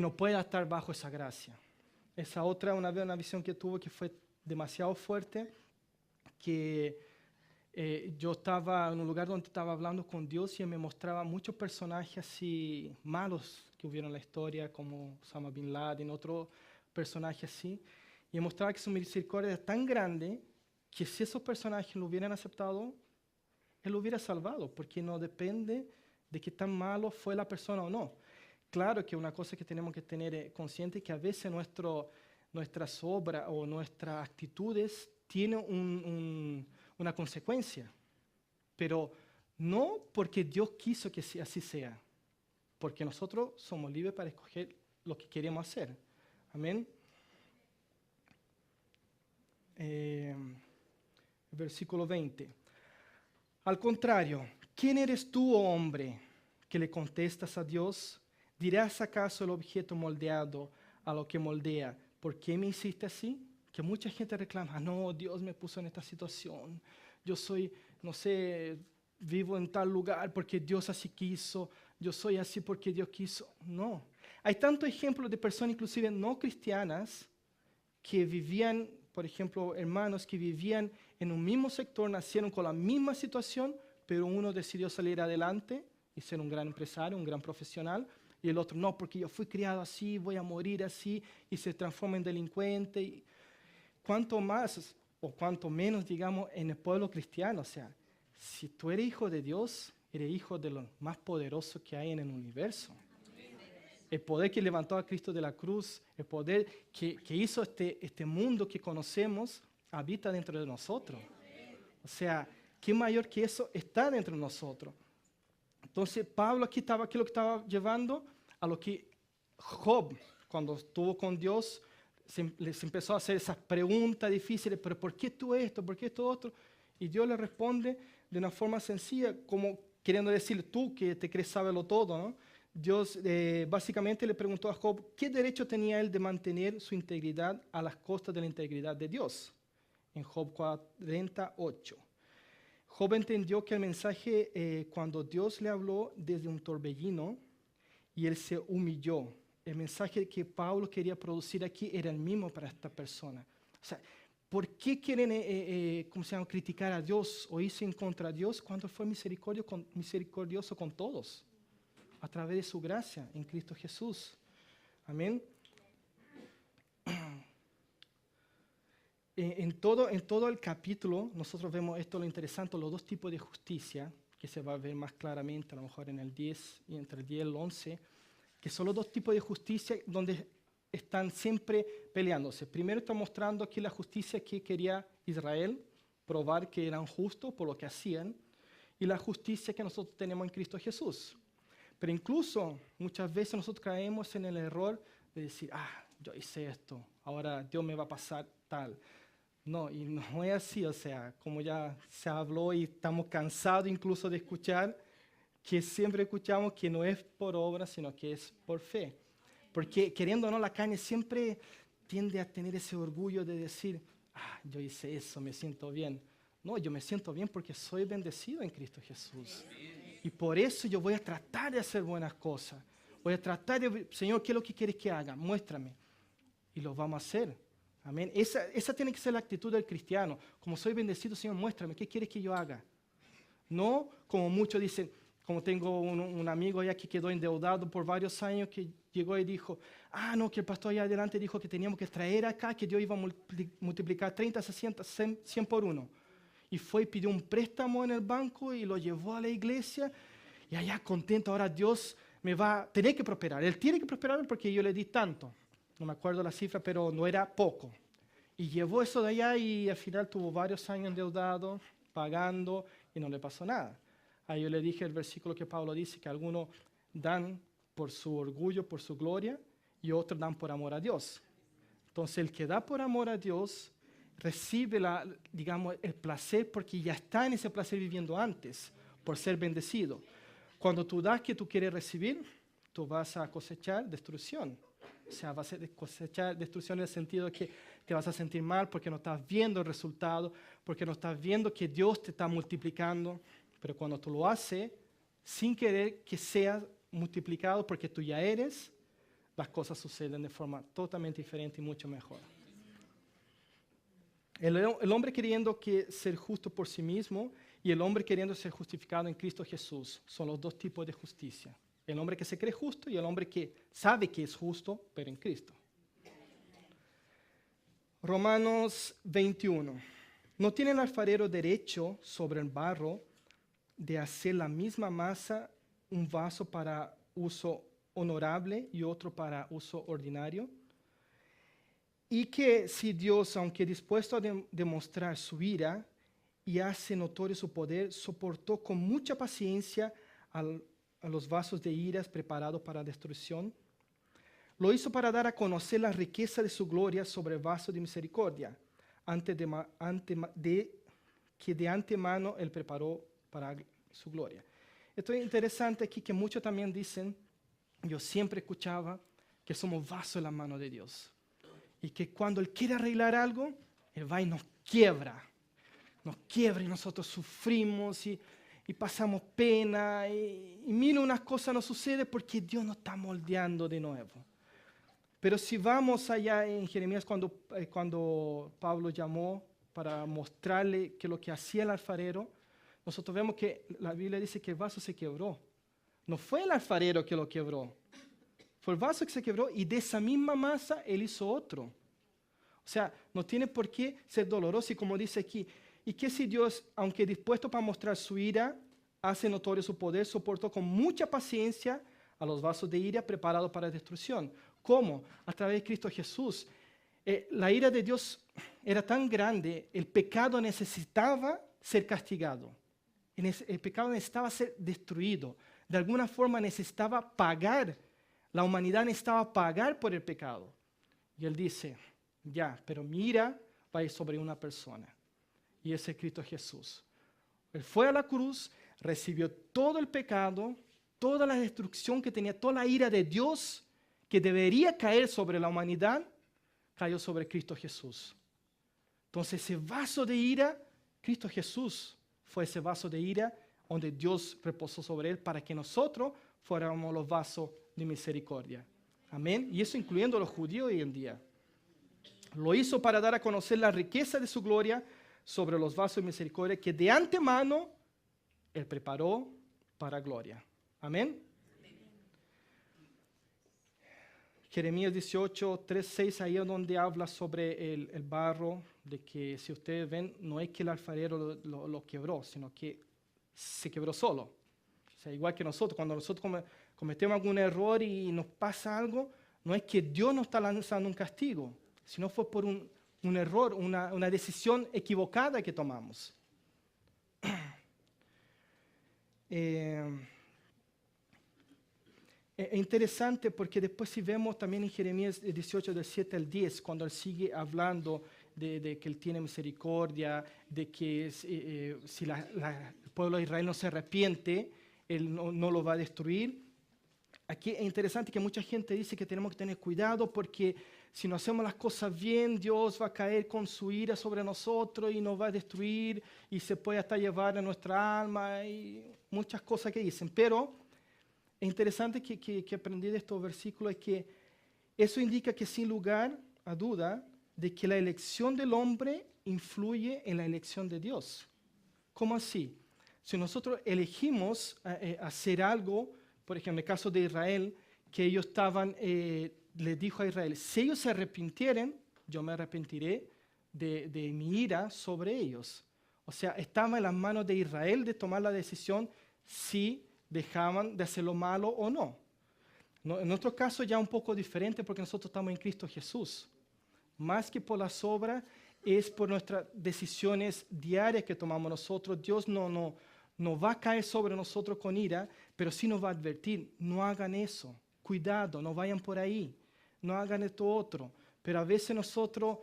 no pueda estar bajo esa gracia. Esa otra, una vez una visión que tuve que fue demasiado fuerte, que yo estaba en un lugar donde estaba hablando con Dios y Él me mostraba muchos personajes así malos que hubieron en la historia, como Osama Bin Laden, otro personaje así, y me mostraba que su misericordia era tan grande que si esos personajes lo hubieran aceptado, Él lo hubiera salvado, porque no depende de qué tan malo fue la persona o no. Claro que una cosa que tenemos que tener consciente es que a veces nuestras obras o nuestras actitudes tienen una consecuencia, pero no porque Dios quiso que así sea, porque nosotros somos libres para escoger lo que queremos hacer. Amén. Versículo 20. Al contrario, ¿quién eres tú, oh hombre, que le contestas a Dios? ¿Dirás acaso el objeto moldeado a lo que moldea, ¿por qué me hiciste así? Que mucha gente reclama, no, Dios me puso en esta situación. Yo soy, no sé, vivo en tal lugar porque Dios así quiso. Yo soy así porque Dios quiso. No. Hay tantos ejemplos de personas, inclusive no cristianas, que vivían, por ejemplo, hermanos que vivían en un mismo sector, nacieron con la misma situación, pero uno decidió salir adelante y ser un gran empresario, un gran profesional, y el otro no, porque yo fui criado así, voy a morir así, y se transforma en delincuente. Y cuanto más o cuanto menos, digamos, en el pueblo cristiano, o sea, si tú eres hijo de Dios, eres hijo de lo más poderoso que hay en el universo. el poder que levantó a Cristo de la cruz, el poder que hizo este mundo que conocemos, habita dentro de nosotros. O sea, ¿qué mayor que eso está dentro de nosotros? Entonces, Pablo aquí estaba, ¿qué es lo que estaba llevando? A lo que Job, cuando estuvo con Dios, les empezó a hacer esas preguntas difíciles, pero ¿por qué tú esto? ¿Por qué esto otro? Y Dios le responde de una forma sencilla, como queriendo decir, tú que te crees saberlo todo, ¿no? Dios básicamente le preguntó a Job, ¿qué derecho tenía él de mantener su integridad a las costas de la integridad de Dios? En Job 48. Job entendió que el mensaje, cuando Dios le habló desde un torbellino y él se humilló, el mensaje que Pablo quería producir aquí era el mismo para esta persona. O sea, ¿por qué quieren ¿cómo se llama? Criticar a Dios o irse en contra de Dios cuando fue misericordioso con todos? A través de su gracia en Cristo Jesús. Amén. En todo el capítulo, nosotros vemos esto lo interesante, los dos tipos de justicia, que se va a ver más claramente, a lo mejor en el 10, y entre el 10 y el 11, que son los dos tipos de justicia donde están siempre peleándose. Primero está mostrando aquí la justicia que quería Israel, probar que eran justos por lo que hacían, y la justicia que nosotros tenemos en Cristo Jesús. Pero incluso muchas veces nosotros caemos en el error de decir, yo hice esto, ahora Dios me va a pasar tal. No, y no es así, o sea, como ya se habló y estamos cansados incluso de escuchar, que siempre escuchamos que no es por obra, sino que es por fe. Porque queriendo o no, la carne siempre tiende a tener ese orgullo de decir, yo hice eso, me siento bien. No, yo me siento bien porque soy bendecido en Cristo Jesús. Y por eso yo voy a tratar de hacer buenas cosas. Voy a tratar de, Señor, ¿qué es lo que quieres que haga? Muéstrame. Y lo vamos a hacer. Amén. Esa tiene que ser la actitud del cristiano. Como soy bendecido, Señor, muéstrame, ¿qué quieres que yo haga? No como muchos dicen, como tengo un amigo allá que quedó endeudado por varios años, que llegó y dijo, no, que el pastor allá adelante dijo que teníamos que traer acá, que Dios iba a multiplicar 30, 60, 100 por uno. Y fue y pidió un préstamo en el banco y lo llevó a la iglesia. Y allá contento, ahora Dios me va a tener que prosperar. Él tiene que prosperar porque yo le di tanto. No me acuerdo la cifra, pero no era poco. Y llevó eso de allá y al final tuvo varios años endeudado, pagando, y no le pasó nada. Ahí yo le dije el versículo que Pablo dice, que algunos dan por su orgullo, por su gloria, y otros dan por amor a Dios. Entonces el que da por amor a Dios recibe el placer porque ya está en ese placer viviendo antes, por ser bendecido. Cuando tú das que tú quieres recibir, tú vas a cosechar destrucción. O sea, vas a cosechar destrucción en el sentido de que te vas a sentir mal porque no estás viendo el resultado, porque no estás viendo que Dios te está multiplicando. Pero cuando tú lo haces, sin querer que sea multiplicado porque tú ya eres, las cosas suceden de forma totalmente diferente y mucho mejor. El hombre queriendo ser justo por sí mismo y el hombre queriendo ser justificado en Cristo Jesús son los dos tipos de justicia. El hombre que se cree justo y el hombre que sabe que es justo, pero en Cristo. Romanos 21. ¿No tiene el alfarero derecho sobre el barro de hacer la misma masa, un vaso para uso honorable y otro para uso ordinario? Y que si Dios, aunque dispuesto a demostrar su ira y hace notorio su poder, soportó con mucha paciencia a los vasos de iras preparados para destrucción, lo hizo para dar a conocer la riqueza de su gloria sobre el vaso de misericordia, que de antemano Él preparó para su gloria. Esto es interesante aquí que muchos también dicen, yo siempre escuchaba que somos vasos en la mano de Dios. Y que cuando Él quiere arreglar algo, Él va y nos quiebra y nosotros sufrimos y pasamos pena y mil unas cosas nos suceden porque Dios nos está moldeando de nuevo. Pero si vamos allá en Jeremías cuando Pablo llamó para mostrarle que lo que hacía el alfarero, nosotros vemos que la Biblia dice que el vaso se quebró. No fue el alfarero que lo quebró. Fue el vaso que se quebró y de esa misma masa Él hizo otro. O sea, no tiene por qué ser doloroso y como dice aquí, y que si Dios, aunque dispuesto para mostrar su ira, hace notorio su poder, soportó con mucha paciencia a los vasos de ira preparados para destrucción. ¿Cómo? A través de Cristo Jesús. La ira de Dios era tan grande, el pecado necesitaba ser castigado. El pecado necesitaba ser destruido. De alguna forma necesitaba pagar. La humanidad necesitaba pagar por el pecado. Y Él dice, ya, pero mi ira va a ir sobre una persona. Y ese es Cristo Jesús. Él fue a la cruz, recibió todo el pecado, toda la destrucción que tenía, toda la ira de Dios que debería caer sobre la humanidad, cayó sobre Cristo Jesús. Entonces ese vaso de ira, Cristo Jesús fue ese vaso de ira donde Dios reposó sobre él para que nosotros fuéramos los vasos de misericordia. Amén. Y eso incluyendo a los judíos hoy en día. Lo hizo para dar a conocer la riqueza de su gloria sobre los vasos de misericordia que de antemano Él preparó para gloria. Amén. Jeremías 18, 3, 6, ahí es donde habla sobre el barro, de que si ustedes ven, no es que el alfarero lo quebró, sino que se quebró solo. O sea, igual que nosotros, cuando nosotros cometemos algún error y nos pasa algo, no es que Dios nos está lanzando un castigo, sino fue por un error, una decisión equivocada que tomamos. Es interesante porque después si vemos también en Jeremías 18, del 7 al 10, cuando Él sigue hablando de que Él tiene misericordia, de que si el pueblo de Israel no se arrepiente, Él no lo va a destruir. Aquí es interesante que mucha gente dice que tenemos que tener cuidado porque si no hacemos las cosas bien, Dios va a caer con su ira sobre nosotros y nos va a destruir y se puede hasta llevar a nuestra alma y muchas cosas que dicen. Pero es interesante que aprendí de estos versículos es que eso indica que sin lugar a duda de que la elección del hombre influye en la elección de Dios. ¿Cómo así? Si nosotros elegimos hacer algo, por ejemplo, en el caso de Israel, que ellos le dijo a Israel, si ellos se arrepintieren, yo me arrepentiré de mi ira sobre ellos. O sea, estaba en las manos de Israel de tomar la decisión si dejaban de hacer lo malo o no. En nuestro caso ya un poco diferente porque nosotros estamos en Cristo Jesús. Más que por las obras, es por nuestras decisiones diarias que tomamos nosotros. Dios no va a caer sobre nosotros con ira, pero sí nos va a advertir, no hagan eso, cuidado, no vayan por ahí, no hagan esto otro. Pero a veces nosotros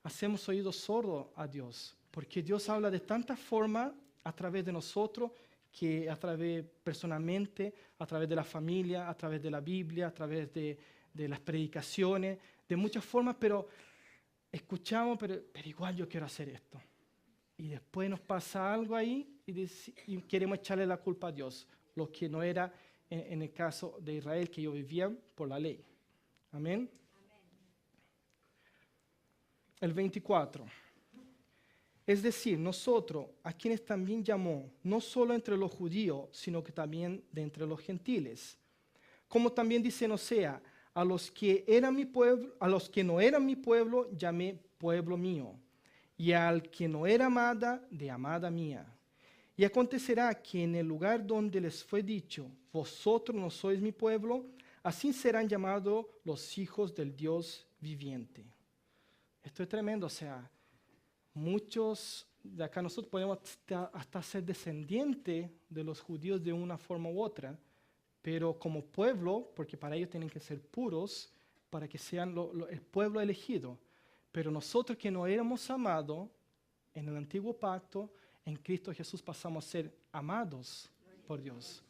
hacemos oídos sordos a Dios, porque Dios habla de tanta forma a través de nosotros, que a través personalmente, a través de la familia, a través de la Biblia, a través de las predicaciones, de muchas formas, pero escuchamos, pero igual yo quiero hacer esto. Y después nos pasa algo ahí y queremos echarle la culpa a Dios, lo que no era en el caso de Israel, que ellos vivían por la ley. Amén. El 24. Es decir, nosotros, a quienes también llamó, no solo entre los judíos, sino que también de entre los gentiles. Como también dice en Osea, a los que no eran mi pueblo, llamé pueblo mío. Y al que no era amada, de amada mía. Y acontecerá que en el lugar donde les fue dicho, vosotros no sois mi pueblo, así serán llamados los hijos del Dios viviente. Esto es tremendo, o sea, muchos de acá nosotros podemos hasta ser descendientes de los judíos de una forma u otra, pero como pueblo, porque para ellos tienen que ser puros, para que sean el pueblo elegido. Pero nosotros que no éramos amados en el antiguo pacto, en Cristo Jesús pasamos a ser amados por Dios.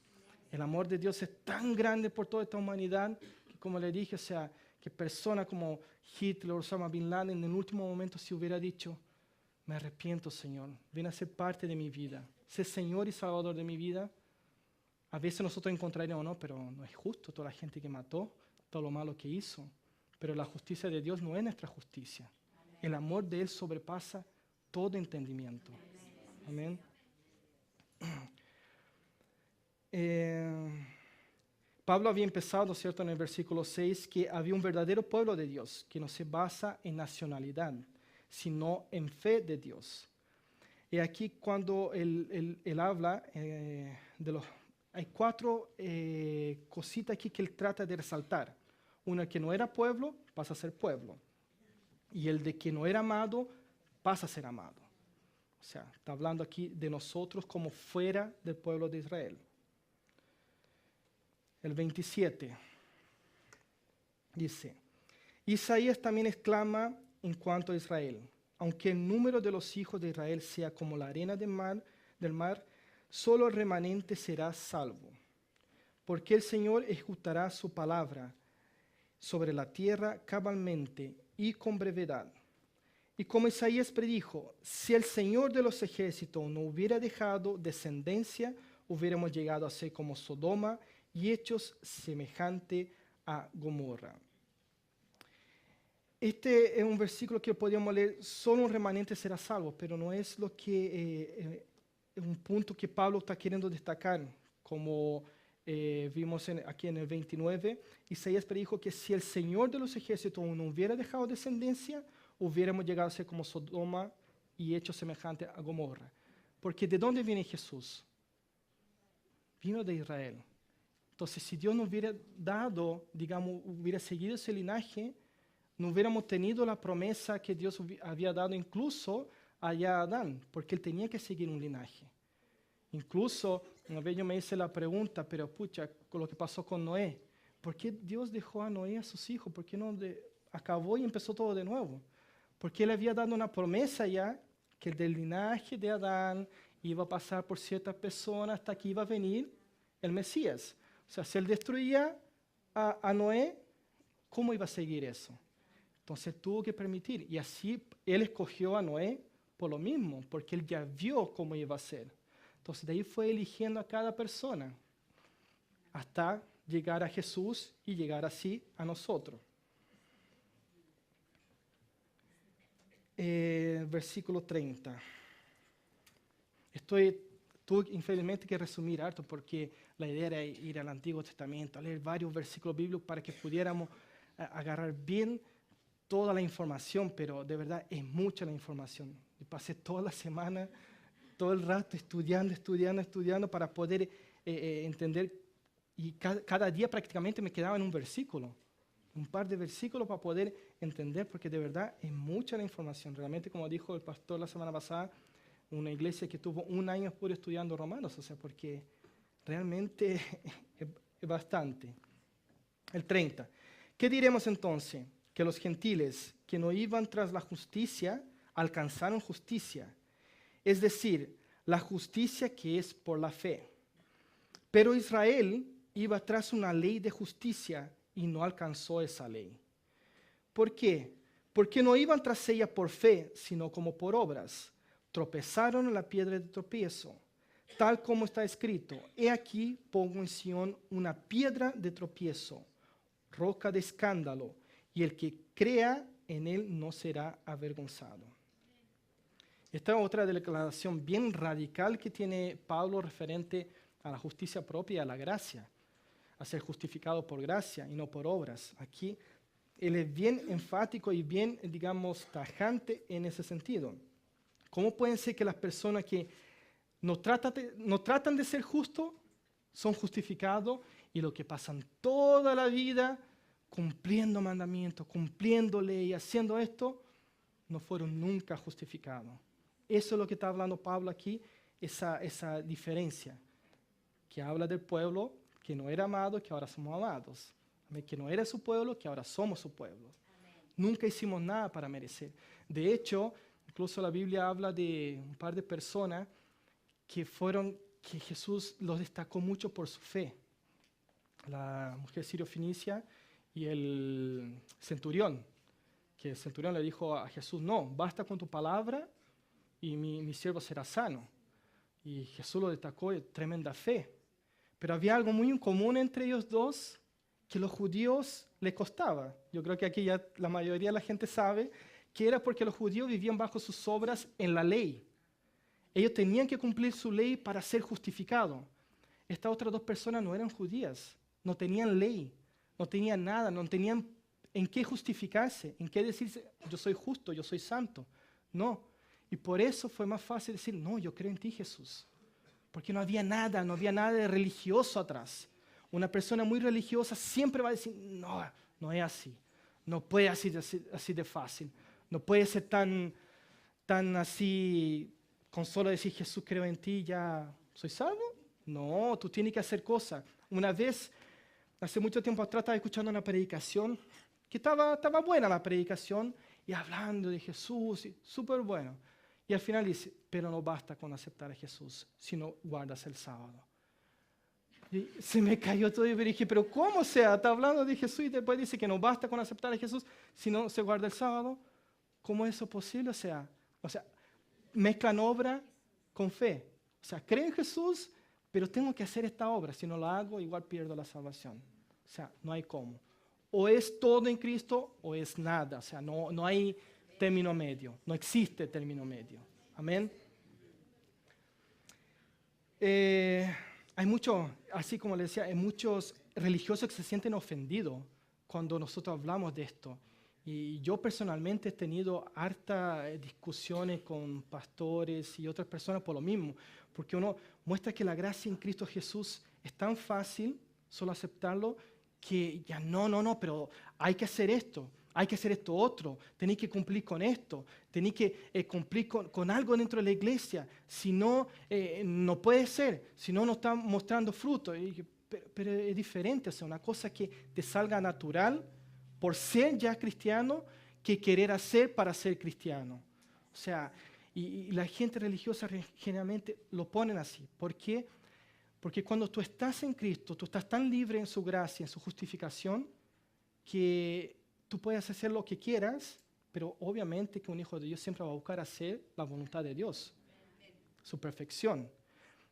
El amor de Dios es tan grande por toda esta humanidad, que como le dije, o sea, que personas como Hitler o Osama Bin Laden en el último momento se hubiera dicho, me arrepiento, Señor, ven a ser parte de mi vida, sé Señor y Salvador de mi vida. A veces nosotros encontraremos, no, pero no es justo toda la gente que mató, todo lo malo que hizo. Pero la justicia de Dios no es nuestra justicia. El amor de Él sobrepasa todo entendimiento. Amén. Pablo había empezado, ¿cierto?, en el versículo 6, que había un verdadero pueblo de Dios, que no se basa en nacionalidad, sino en fe de Dios. Y aquí cuando él habla de los hay cuatro cositas aquí que él trata de resaltar. Una, que no era pueblo, pasa a ser pueblo. Y el de que no era amado, pasa a ser amado. O sea, está hablando aquí de nosotros como fuera del pueblo de Israel. El 27 dice, Isaías también exclama en cuanto a Israel, aunque el número de los hijos de Israel sea como la arena del mar, solo el remanente será salvo, porque el Señor ejecutará su palabra sobre la tierra cabalmente y con brevedad. Y como Isaías predijo, si el Señor de los ejércitos no hubiera dejado descendencia, hubiéramos llegado a ser como Sodoma y hechos semejante a Gomorra. Este es un versículo que podríamos leer, solo un remanente será salvo, pero no es lo que es un punto que Pablo está queriendo destacar, como vimos aquí en el 29. Isaías predijo que si el Señor de los ejércitos no hubiera dejado descendencia, hubiéramos llegado a ser como Sodoma y hechos semejantes a Gomorra. Porque ¿de dónde viene Jesús? Vino de Israel. Entonces, si Dios nos hubiera dado, digamos, hubiera seguido ese linaje, no hubiéramos tenido la promesa que Dios había dado incluso allá a Adán, porque él tenía que seguir un linaje. Incluso, una vez yo me hice la pregunta, pero pucha, con lo que pasó con Noé, ¿por qué Dios dejó a Noé a sus hijos? ¿Por qué no acabó y empezó todo de nuevo? Porque él había dado una promesa ya, que del linaje de Adán iba a pasar por ciertas personas hasta que iba a venir el Mesías. O sea, si él destruía a Noé, ¿cómo iba a seguir eso? Entonces tuvo que permitir. Y así él escogió a Noé por lo mismo, porque él ya vio cómo iba a ser. Entonces de ahí fue eligiendo a cada persona hasta llegar a Jesús y llegar así a nosotros. Versículo 30. Tuve infelizmente que resumir harto porque la idea era ir al Antiguo Testamento, a leer varios versículos bíblicos para que pudiéramos agarrar bien toda la información, pero de verdad es mucha la información. Y pasé toda la semana, todo el rato estudiando para poder entender. Y cada día prácticamente me quedaba en un versículo, un par de versículos para poder entender, porque de verdad es mucha la información. Realmente, como dijo el pastor la semana pasada, una iglesia que tuvo 1 año puro estudiando Romanos, o sea, porque realmente es bastante. El 30. ¿Qué diremos entonces? Que los gentiles que no iban tras la justicia alcanzaron justicia, es decir, la justicia que es por la fe. Pero Israel iba tras una ley de justicia y no alcanzó esa ley. ¿Por qué? Porque no iban tras ella por fe, sino como por obras. Tropezaron en la piedra de tropiezo, tal como está escrito: he aquí pongo en Sión una piedra de tropiezo, roca de escándalo, y el que crea en él no será avergonzado. Esta es otra declaración bien radical que tiene Pablo referente a la justicia propia y a la gracia, a ser justificado por gracia y no por obras. Aquí él es bien enfático y bien, digamos, tajante en ese sentido. ¿Cómo pueden ser que las personas que no tratan de ser justos son justificados y los que pasan toda la vida cumpliendo mandamientos, cumpliendo ley, haciendo esto, no fueron nunca justificados? Eso es lo que está hablando Pablo aquí, esa diferencia, que habla del pueblo que no era amado, que ahora somos amados, que no era su pueblo, que ahora somos su pueblo. Amén. Nunca hicimos nada para merecer. De hecho, incluso la Biblia habla de un par de personas que Jesús los destacó mucho por su fe. La mujer sirio-fenicia y el centurión, que el centurión le dijo a Jesús: no, basta con tu palabra y mi siervo será sano. Y Jesús lo destacó de tremenda fe. Pero había algo muy en común entre ellos dos que a los judíos les costaba. Yo creo que aquí ya la mayoría de la gente sabe que era porque los judíos vivían bajo sus obras en la ley. Ellos tenían que cumplir su ley para ser justificados. Estas otras dos personas no eran judías, no tenían ley, no tenían nada, no tenían en qué justificarse, en qué decirse: yo soy justo, yo soy santo. No. Y por eso fue más fácil decir: no, yo creo en ti, Jesús. porque no había nada de religioso atrás. Una persona muy religiosa siempre va a decir, no, no es así. No puede ser así de fácil. No puede ser tan así, con solo decir Jesús creo en ti, ya soy salvo. No, tú tienes que hacer cosas. Una vez, hace mucho tiempo atrás, estaba escuchando una predicación, que estaba buena la predicación, y hablando de Jesús, súper bueno. Y al final dice, pero no basta con aceptar a Jesús, si no guardas el sábado. Y se me cayó todo y dije, pero ¿cómo? O sea, está hablando de Jesús y después dice que no basta con aceptar a Jesús si no se guarda el sábado. ¿Cómo es eso posible? O sea, mezclan obra con fe. O sea, creo en Jesús, pero tengo que hacer esta obra. Si no la hago, igual pierdo la salvación. O sea, no hay cómo. O es todo en Cristo o es nada. O sea, no hay término medio. No existe término medio. Amén. Hay muchos, así como les decía, hay muchos religiosos que se sienten ofendidos cuando nosotros hablamos de esto. Y yo personalmente he tenido hartas discusiones con pastores y otras personas por lo mismo, porque uno muestra que la gracia en Cristo Jesús es tan fácil, solo aceptarlo, que ya no, pero hay que hacer esto otro, tenéis que cumplir con esto, tenéis que cumplir con algo dentro de la iglesia, si no, no puede ser, si no, no está mostrando fruto. Pero es diferente, o sea, una cosa que te salga natural por ser ya cristiano, que querer hacer para ser cristiano. O sea, y la gente religiosa generalmente lo ponen así. ¿Por qué? Porque cuando tú estás en Cristo, tú estás tan libre en su gracia, en su justificación, que tú puedes hacer lo que quieras, pero obviamente que un hijo de Dios siempre va a buscar hacer la voluntad de Dios, su perfección.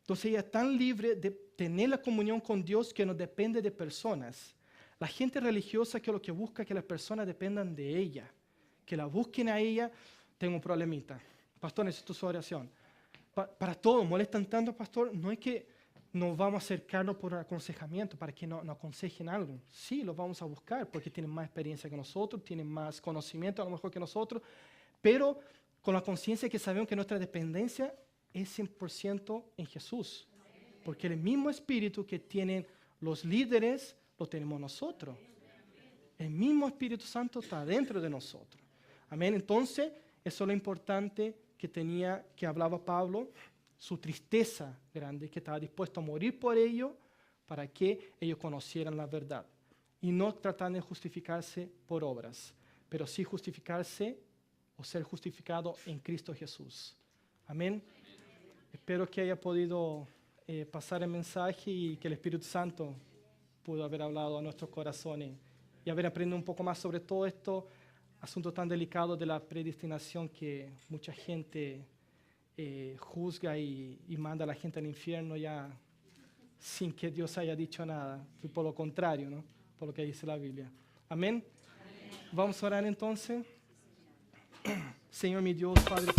Entonces ella es tan libre de tener la comunión con Dios que no depende de personas. La gente religiosa que lo que busca es que las personas dependan de ella, que la busquen a ella. Tengo un problemita. Pastor, necesito su oración. Para todo, molestan tanto, pastor. No es que nos vamos a acercarnos por aconsejamiento para que nos aconsejen algo. Sí, los vamos a buscar porque tienen más experiencia que nosotros, tienen más conocimiento a lo mejor que nosotros, pero con la conciencia que sabemos que nuestra dependencia es 100% en Jesús. Porque el mismo espíritu que tienen los líderes lo tenemos nosotros. El mismo Espíritu Santo está dentro de nosotros. Amén. Entonces, eso es lo importante que hablaba Pablo, su tristeza grande, que estaba dispuesto a morir por ello para que ellos conocieran la verdad. Y no tratar de justificarse por obras, pero sí justificarse o ser justificado en Cristo Jesús. Amén. Espero que haya podido pasar el mensaje y que el Espíritu Santo pudo haber hablado a nuestros corazones y haber aprendido un poco más sobre todo esto, asunto tan delicado de la predestinación que mucha gente juzga y manda a la gente al infierno ya sin que Dios haya dicho nada, y por lo contrario, ¿no? Por lo que dice la Biblia. Amén. Vamos a orar entonces. Señor mi Dios, Padre.